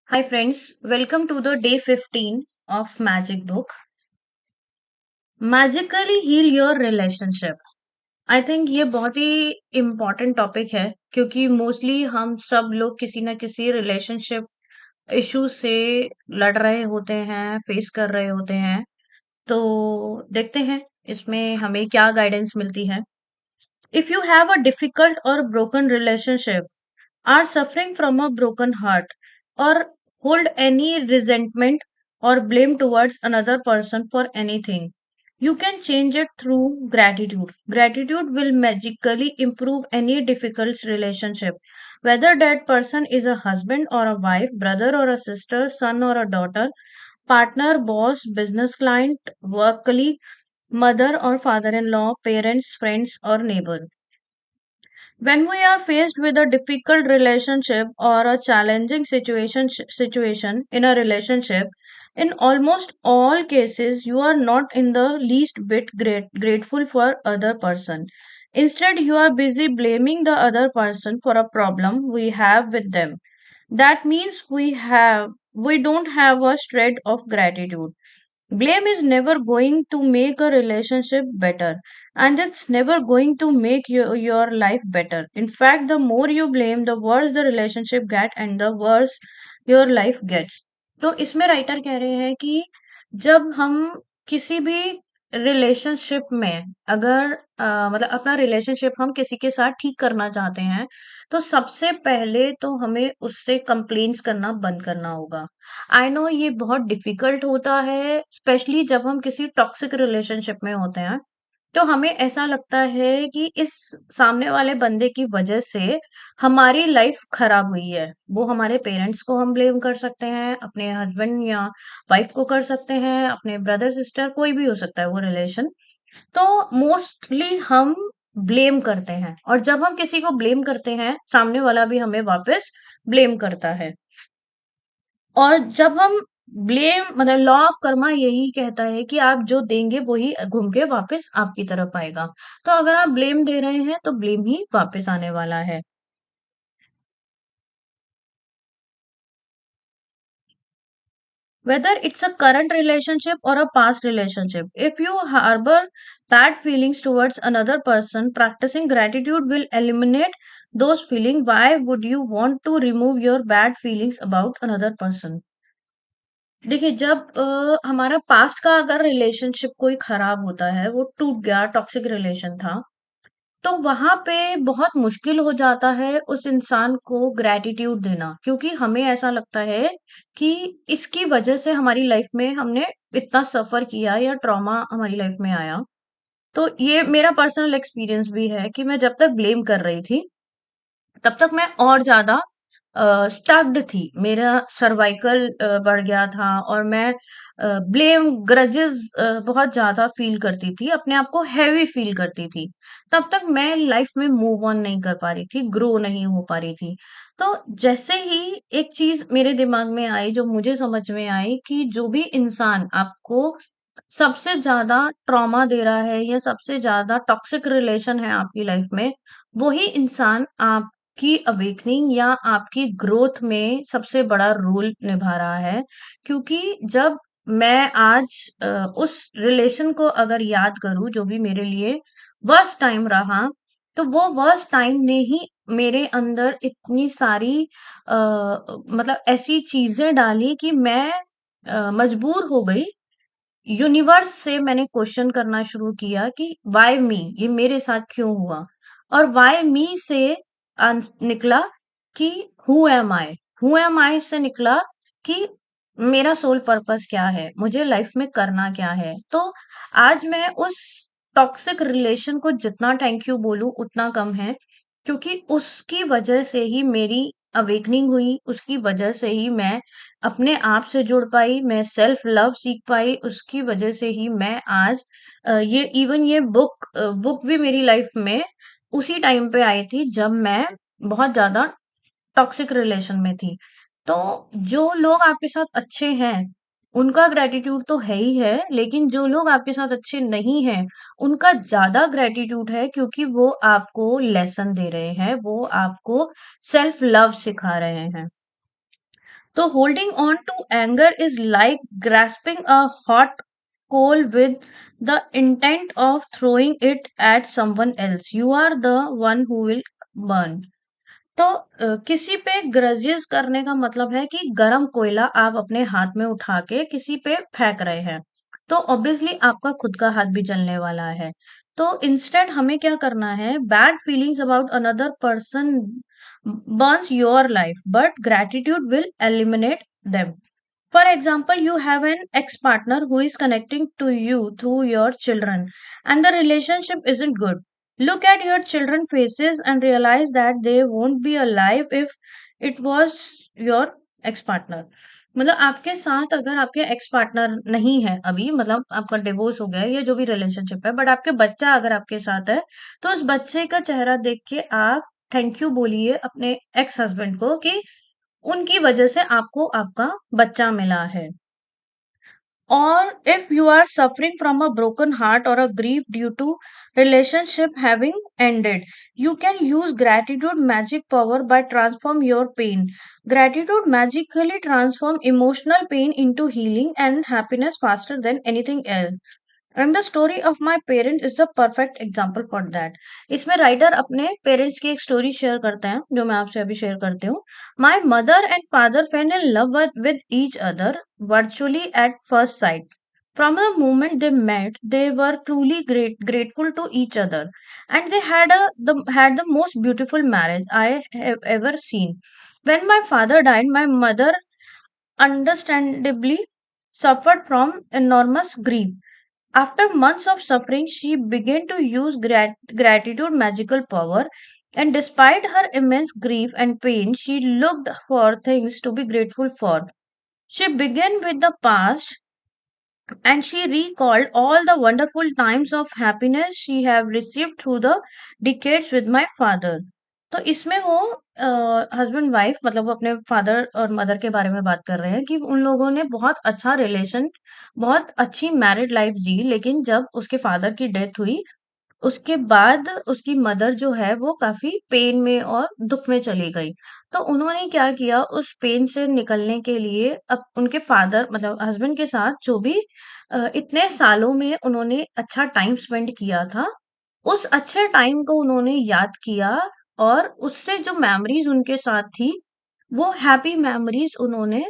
Hi friends, welcome to the day 15 of Magic Book. Magically heal your relationship. I think ये बहुत ही important topic है क्योंकि mostly हम सब लोग किसी ना किसी रिलेशनशिप इशू से लड़ रहे होते हैं, फेस कर रहे होते हैं। तो देखते हैं इसमें हमें क्या गाइडेंस मिलती है। If you have a difficult और broken relationship, are suffering from a broken heart, or hold any resentment or blame towards another person for anything, you can change it through gratitude. Gratitude will magically improve any difficult relationship, whether that person is a husband or a wife, brother or a sister, son or a daughter, partner, boss, business client, work colleague, mother or father in law, parents, friends, or neighbor. When we are faced with a difficult relationship or a challenging situation in a relationship, in almost all cases you are not in the least bit grateful for other person. Instead, you are busy blaming the other person for a problem we have with them. That means we don't have a shred of gratitude. Blame is never going to make a relationship better, and it's never going to make your life better. In fact, the more you blame, the worse the relationship get and the worse your life gets. तो इसमें writer कह रहे हैं कि जब हम किसी भी रिलेशनशिप में अगर मतलब अपना रिलेशनशिप हम किसी के साथ ठीक करना चाहते हैं, तो सबसे पहले तो हमें उससे कंप्लेंट्स करना बंद करना होगा। आई नो ये बहुत डिफिकल्ट होता है, स्पेशली जब हम किसी टॉक्सिक रिलेशनशिप में होते हैं। तो हमें ऐसा लगता है कि इस सामने वाले बंदे की वजह से हमारी लाइफ खराब हुई है। वो हमारे पेरेंट्स को हम ब्लेम कर सकते हैं, अपने हस्बैंड या वाइफ को कर सकते हैं, अपने ब्रदर सिस्टर, कोई भी हो सकता है वो रिलेशन। तो मोस्टली हम ब्लेम करते हैं, और जब हम किसी को ब्लेम करते हैं, सामने वाला भी हमें वापस ब्लेम करता है। और जब हम ब्लेम मतलब लॉ ऑफ कर्मा यही कहता है कि आप जो देंगे वही घूम के वापस आपकी तरफ आएगा। तो अगर आप ब्लेम दे रहे हैं तो ब्लेम ही वापस आने वाला है। Whether it's a current relationship or a past relationship, if you harbor bad feelings towards another person, practicing gratitude will eliminate those feelings. Why would you want to remove your bad feelings about another person? देखिए, जब हमारा past का अगर relationship कोई खराब होता है, वो टूट गया, टॉक्सिक रिलेशन था, तो वहां पे बहुत मुश्किल हो जाता है उस इंसान को ग्रेटिट्यूड देना, क्योंकि हमें ऐसा लगता है कि इसकी वजह से हमारी लाइफ में हमने इतना सफर किया या ट्रॉमा हमारी लाइफ में आया। तो ये मेरा पर्सनल एक्सपीरियंस भी है कि मैं जब तक ब्लेम कर रही थी, तब तक मैं और ज़्यादा स्टक्ड थी। मेरा सर्वाइकल बढ़ गया था, और मैं ब्लेम, ग्रजेस बहुत ज़्यादा फ़ील करती थी, अपने आप को हेवी फ़ील करती थी। तब तक मैं लाइफ़ में मूव ऑन नहीं कर पा रही थी, ग्रो नहीं हो पा रही थी। तो जैसे ही एक चीज़ मेरे दिमाग में आई, जो मुझे समझ में आई कि जो भी इंसान आपको सबसे ज़्यादा ट्रॉमा दे रहा है या सबसे ज़्यादा टॉक्सिक रिलेशन है आपकी लाइफ़ में, वही इंसान आपकी अवेकनिंग या आपकी ग्रोथ में सबसे बड़ा रोल निभा रहा है। क्योंकि जब मैं आज उस रिलेशन को अगर याद करूँ जो भी मेरे लिए वर्स्ट टाइम रहा, तो वो वर्स्ट टाइम ने ही मेरे अंदर इतनी सारी मतलब ऐसी चीज़ें डाली कि मैं मजबूर हो गई। यूनिवर्स से मैंने क्वेश्चन करना शुरू किया कि व्हाई मी, ये मेरे साथ क्यों हुआ। और व्हाई मी से निकला कि हु एम आई से निकला कि मेरा सोल पर्पस क्या है, मुझे लाइफ में करना क्या है। तो आज मैं उस टॉक्सिक रिलेशन को जितना थैंक यू बोलूं उतना कम है, क्योंकि उसकी वजह से ही मेरी अवेकनिंग हुई, उसकी वजह से ही मैं अपने आप से जुड़ पाई, मैं सेल्फ लव सीख पाई, उसकी वजह से ही मैं आज ये इवन ये बुक भी मेरी लाइफ में उसी टाइम पे आई थी जब मैं बहुत ज़्यादा टॉक्सिक रिलेशन में थी। तो जो लोग आपके साथ अच्छे हैं, उनका ग्रैटिट्यूड तो है ही है, लेकिन जो लोग आपके साथ अच्छे नहीं हैं, उनका ज़्यादा ग्रैटिट्यूड है, क्योंकि वो आपको लेसन दे रहे हैं, वो आपको सेल्फ लव सिखा रहे हैं। तो holding on to anger is like grasping a hot coal with the intent of throwing it at someone else. You are the one who will burn. तो किसी पे ग्रजेस करने का मतलब है कि गरम कोयला आप अपने हाथ में उठा के किसी पे फेंक रहे हैं, तो ऑब्वियसली आपका खुद का हाथ भी जलने वाला है। तो इंस्टेड हमें क्या करना है, bad feelings about another person burns your life, but gratitude will eliminate them. For example, you have an ex partner who is connecting to you through your children, and the relationship isn't good. Look at your children's faces and realize that they won't be alive if it was your ex partner. मतलब आपके साथ अगर आपके ex partner नहीं है अभी, मतलब आपका डिवोर्स हो गया है, ये जो भी रिलेशनशिप है, बट आपके बच्चा अगर आपके साथ है, तो उस बच्चे का चेहरा देख के आप थैंक यू बोलिए अपने एक्स हस्बैंड को कि उनकी वजह से आपको आपका बच्चा मिला है। Or if you are suffering from a broken heart or a grief due to relationship having ended, you can use gratitude magic power by transform your pain. Gratitude magically transform emotional pain into healing and happiness faster than anything else. And the story of my parent is the perfect example for that. इसमें writer अपने parents की एक story share करते हैं जो मैं आपसे अभी शेयर करती हूँ। My mother and father fail in love with each other virtually at first sight. From the moment they met, they were truly grateful to each other, and they had the most beautiful marriage I have ever seen. When my father died, my mother understandably suffered from enormous grief. After months of suffering, she began to use gratitude magical power, and despite her immense grief and pain, she looked for things to be grateful for. She began with the past, and she recalled all the wonderful times of happiness she have received through the decades with my father. तो इसमें वो husband wife मतलब वो अपने father और mother के बारे में बात कर रहे हैं कि उन लोगों ने बहुत अच्छा रिलेशन, बहुत अच्छी मैरिड लाइफ जी, लेकिन जब उसके फादर की डेथ हुई, उसके बाद उसकी मदर जो है वो काफ़ी पेन में और दुःख में चली गई। तो उन्होंने क्या किया, उस पेन से निकलने के लिए अब उनके फादर मतलब हस्बैंड के साथ जो भी इतने सालों में उन्होंने अच्छा टाइम स्पेंड किया था, उस अच्छे टाइम को उन्होंने याद किया और उससे जो मेमोरीज़ उनके साथ थी, वो हैप्पी मेमोरीज़ उन्होंने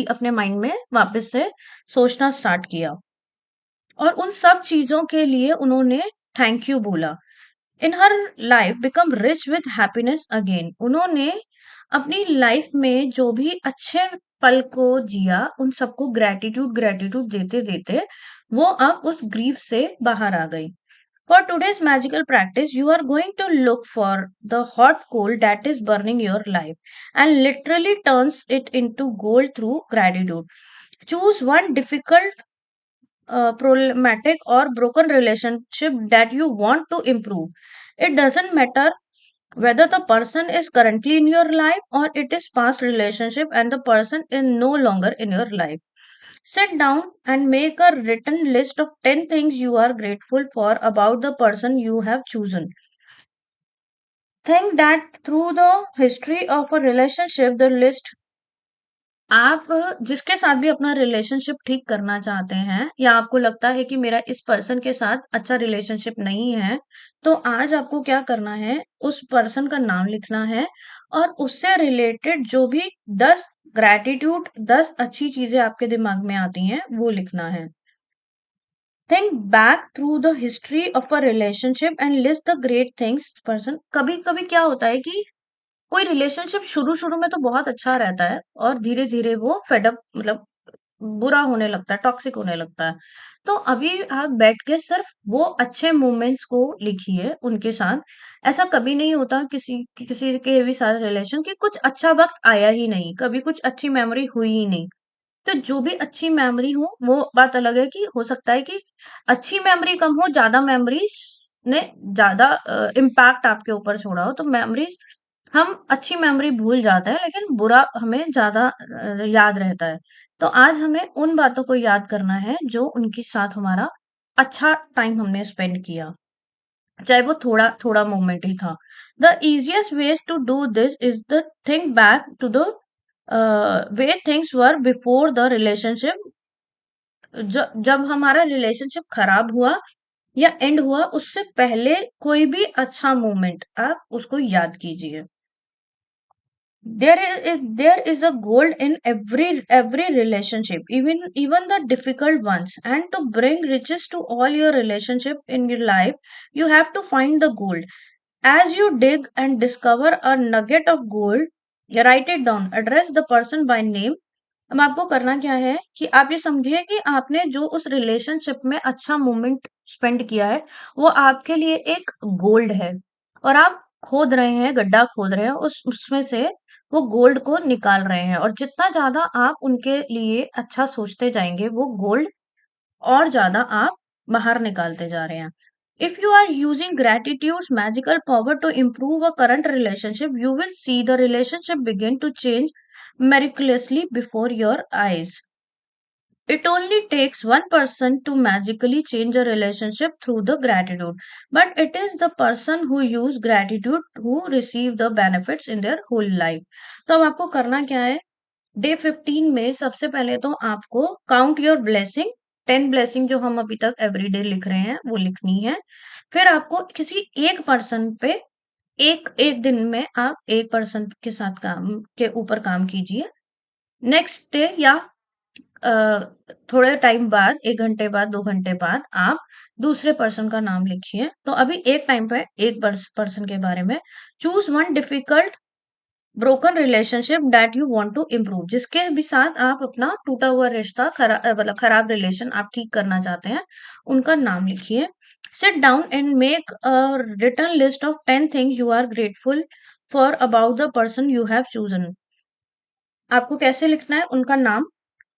अपने माइंड में वापस से सोचना स्टार्ट किया। और उन सब चीज़ों के लिए उन्होंने थैंक यू बोला। In her life become rich with happiness again. उन्होंने अपनी लाइफ में जो भी अच्छे पल को जिया, उन सबको ग्रैटिट्यूड ग्रैटिट्यूड देते देते वो अब उस ग्रीफ से बाहर आ गई। For today's magical practice you are going to look for the hot coal that is burning your life and literally turns it into gold through gratitude. Choose one difficult problematic or broken relationship that you want to improve. It doesn't matter whether the person is currently in your life or it is past relationship and the person is no longer in your life. Sit down and make a written list of 10 things you are grateful for about the person you have chosen. Think that through the history of a relationship, the list आप जिसके साथ भी अपना relationship ठीक करना चाहते हैं या आपको लगता है कि मेरा इस पर्सन के साथ अच्छा रिलेशनशिप नहीं है, तो आज आपको क्या करना है, उस पर्सन का नाम लिखना है और उससे रिलेटेड जो भी 10 ग्रैटिट्यूड 10 अच्छी चीजें आपके दिमाग में आती हैं, वो लिखना है। Think back through the history of a relationship and list the great things person. कभी-कभी क्या होता है कि कोई रिलेशनशिप शुरू-शुरू में तो बहुत अच्छा रहता है और धीरे-धीरे वो फेड अप मतलब बुरा होने लगता है, टॉक्सिक होने लगता है। तो अभी आप बैठ के सिर्फ वो अच्छे मोमेंट्स को लिखिए उनके साथ। ऐसा कभी नहीं होता किसी के भी साथ रिलेशन कि कुछ अच्छा वक़्त आया ही नहीं, कभी कुछ अच्छी मेमोरी हुई ही नहीं। तो जो भी अच्छी मेमोरी हो, वो बात अलग है कि हो सकता है कि अच्छी मेमोरी कम हो, ज़्यादा मेमोरीज़ ने ज़्यादा इम्पैक्ट आपके ऊपर छोड़ा हो। तो मेमोरीज़ हम अच्छी मेमोरी भूल जाते हैं, लेकिन बुरा हमें ज़्यादा याद रहता है। तो आज हमें उन बातों को याद करना है, जो उनके साथ हमारा अच्छा टाइम हमने स्पेंड किया, चाहे वो थोड़ा-थोड़ा मोमेंट ही था। The easiest ways to do this is the think back to the way things were before the relationship. जब हमारा रिलेशनशिप खराब हुआ या एंड हुआ, उससे पहले कोई भी अच्छा मोमेंट आप उसको याद कीजिए। There is a gold in every relationship, even the difficult ones. And to bring riches to all your relationship in your life, you have to find the gold. As you dig and discover a nugget of gold, write it down. Address the person by name. अब आपको करना क्या है कि आप ये समझिए कि आपने जो उस रिलेशनशिप में अच्छा मोमेंट स्पेंड किया है, वो आपके लिए एक गोल्ड है, और आप खोद रहे हैं, गड्ढा खोद रहे हैं, उसमें से वो गोल्ड को निकाल रहे हैं, और जितना ज्यादा आप उनके लिए अच्छा सोचते जाएंगे, वो गोल्ड और ज्यादा आप बाहर निकालते जा रहे हैं। If you are using gratitude's magical power to improve a current relationship, you will see the relationship begin to change miraculously before your eyes. It only takes one person to magically change a relationship through the gratitude. But it is the person who use gratitude who receive the benefits in their whole life. तो अब आपको करना क्या है? Day 15 में सबसे पहले तो आपको काउंट योर ब्लेसिंग, 10 ब्लेसिंग जो हम अभी तक एवरीडे लिख रहे हैं वो लिखनी है। फिर आपको किसी एक पर्सन पे एक एक दिन में आप एक पर्सन के साथ काम के ऊपर काम कीजिए। नेक्स्ट डे या अ, थोड़े टाइम बाद, 1 घंटे बाद, 2 घंटे बाद आप दूसरे पर्सन का नाम लिखिए। तो अभी एक टाइम पे एक पर्सन के बारे में choose one difficult broken relationship that you want to improve, जिसके भी साथ आप अपना टूटा हुआ रिश्ता मतलब खराब रिलेशन आप ठीक करना चाहते हैं, उनका नाम लिखिए। Sit down and make a written list of 10 things you are grateful for about the person you have chosen. आपको कैसे लिखना है उनका नाम?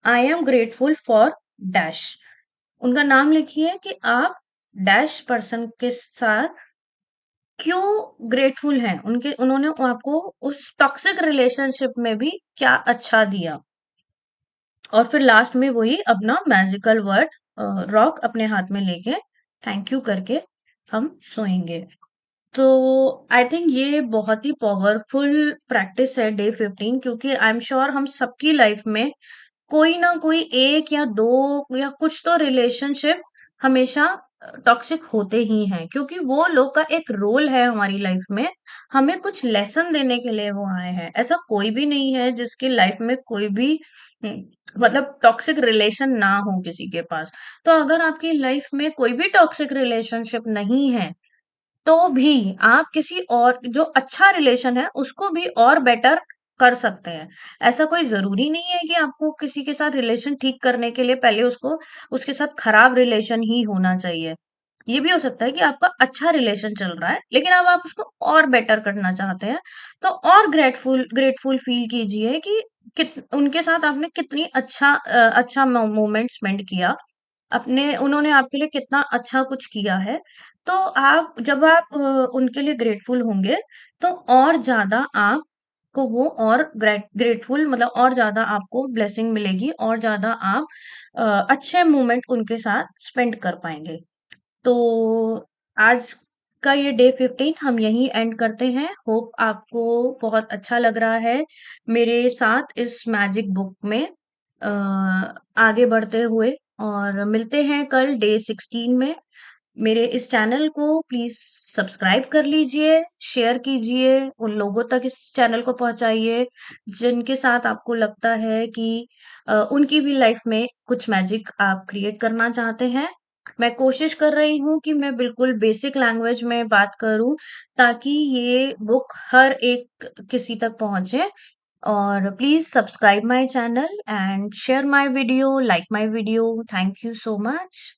I am grateful for dash. उनका नाम लिखिए कि आप डैश पर्सन के साथ क्यों ग्रेटफुल हैं, उनके उन्होंने आपको उस टॉक्सिक रिलेशनशिप में भी क्या अच्छा दिया। और फिर लास्ट में वही अपना मैजिकल वर्ड रॉक अपने हाथ में लेके थैंक यू करके हम सोएंगे। तो आई थिंक ये बहुत ही पावरफुल प्रैक्टिस है डे 15, क्योंकि आई एम श्योर हम सबकी लाइफ में कोई ना कोई एक या दो या कुछ तो रिलेशनशिप हमेशा टॉक्सिक होते ही हैं, क्योंकि वो लोग का एक रोल है हमारी लाइफ में, हमें कुछ लेसन देने के लिए वो आए हैं। ऐसा कोई भी नहीं है जिसकी लाइफ में कोई भी मतलब टॉक्सिक रिलेशन ना हो किसी के पास। तो अगर आपकी लाइफ में कोई भी टॉक्सिक रिलेशनशिप नहीं है, तो भी आप किसी और जो अच्छा रिलेशन है उसको भी और बेटर कर सकते हैं। ऐसा कोई ज़रूरी नहीं है कि आपको किसी के साथ रिलेशन ठीक करने के लिए पहले उसको उसके साथ खराब रिलेशन ही होना चाहिए। ये भी हो सकता है कि आपका अच्छा रिलेशन चल रहा है, लेकिन अब आप उसको और बेटर करना चाहते हैं, तो और ग्रेटफुल ग्रेटफुल फील कीजिए कि उनके साथ आपने कितनी अच्छा मोमेंट स्पेंड किया, अपने उन्होंने आपके लिए कितना अच्छा कुछ किया है। तो आप जब आप उनके लिए ग्रेटफुल होंगे, तो और ज़्यादा आपको वो और ग्रेटफुल मतलब और ज़्यादा आपको ब्लेसिंग मिलेगी, और ज़्यादा आप अच्छे मोमेंट उनके साथ स्पेंड कर पाएँगे। तो आज का ये डे 15 हम यहीं एंड करते हैं। होप आपको बहुत अच्छा लग रहा है मेरे साथ इस मैजिक बुक में आगे बढ़ते हुए, और मिलते हैं कल डे 16 में। मेरे इस चैनल को प्लीज सब्सक्राइब कर लीजिए, शेयर कीजिए, उन लोगों तक इस चैनल को पहुंचाइए जिनके साथ आपको लगता है कि उनकी भी लाइफ में कुछ मैजिक आप क्रिएट करना चाहते हैं। मैं कोशिश कर रही हूँ कि मैं बिल्कुल बेसिक लैंग्वेज में बात करूँ, ताकि ये बुक हर एक किसी तक पहुंचे। और please subscribe my channel and share my video, like my video. Thank you so much.